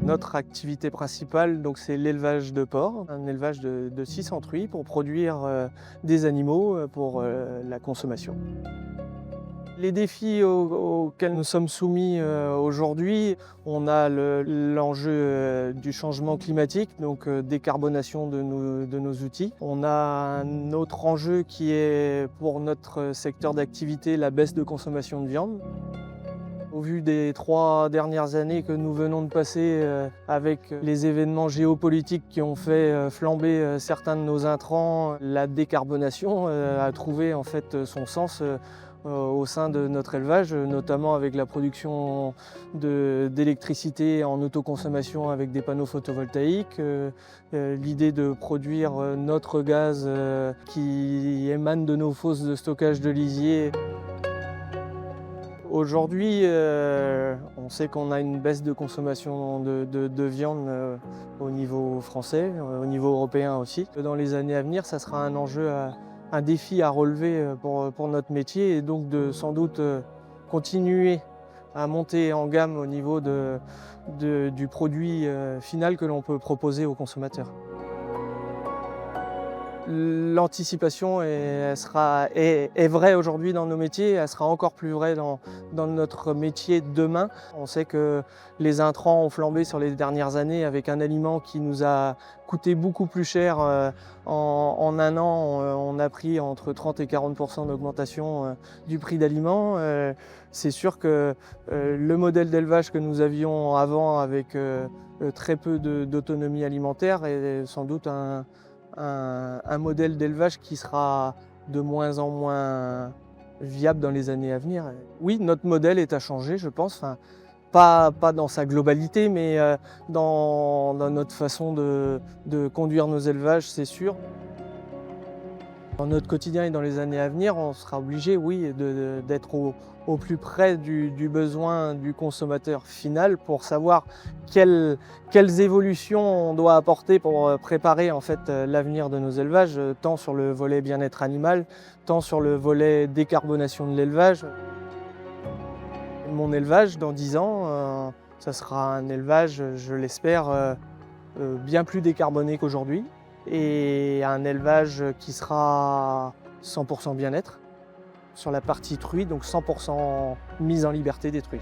Notre activité principale, donc, c'est l'élevage de porcs, un élevage de 600 truies pour produire des animaux pour la consommation. Les défis auxquels nous sommes soumis aujourd'hui, on a l'enjeu du changement climatique, donc décarbonation de nos outils. On a un autre enjeu qui est pour notre secteur d'activité, la baisse de consommation de viande. Au vu des 3 dernières années que nous venons de passer avec les événements géopolitiques qui ont fait flamber certains de nos intrants, la décarbonation a trouvé en fait son sens au sein de notre élevage, notamment avec la production d'électricité en autoconsommation avec des panneaux photovoltaïques, l'idée de produire notre gaz qui émane de nos fosses de stockage de lisier. Aujourd'hui, on sait qu'on a une baisse de consommation de viande au niveau français, au niveau européen aussi. Dans les années à venir, ça sera un enjeu, un défi à relever pour notre métier et donc de sans doute continuer à monter en gamme au niveau du produit final que l'on peut proposer aux consommateurs. L'anticipation est vraie aujourd'hui dans nos métiers, elle sera encore plus vraie dans notre métier demain. On sait que les intrants ont flambé sur les dernières années avec un aliment qui nous a coûté beaucoup plus cher. En un an, on a pris entre 30 et 40% d'augmentation du prix d'aliments. C'est sûr que le modèle d'élevage que nous avions avant avec très peu d'autonomie alimentaire est sans doute un modèle d'élevage qui sera de moins en moins viable dans les années à venir. Oui, notre modèle est à changer, je pense. Enfin, pas dans sa globalité, mais dans notre façon de conduire nos élevages, c'est sûr. Dans notre quotidien et dans les années à venir, on sera obligé, oui, d'être au plus près du besoin du consommateur final pour savoir quelles évolutions on doit apporter pour préparer en fait l'avenir de nos élevages, tant sur le volet bien-être animal, tant sur le volet décarbonation de l'élevage. Mon élevage, dans 10 ans, ça sera un élevage, je l'espère, bien plus décarboné qu'aujourd'hui et un élevage qui sera 100% bien-être sur la partie truie, donc 100% mise en liberté des truies.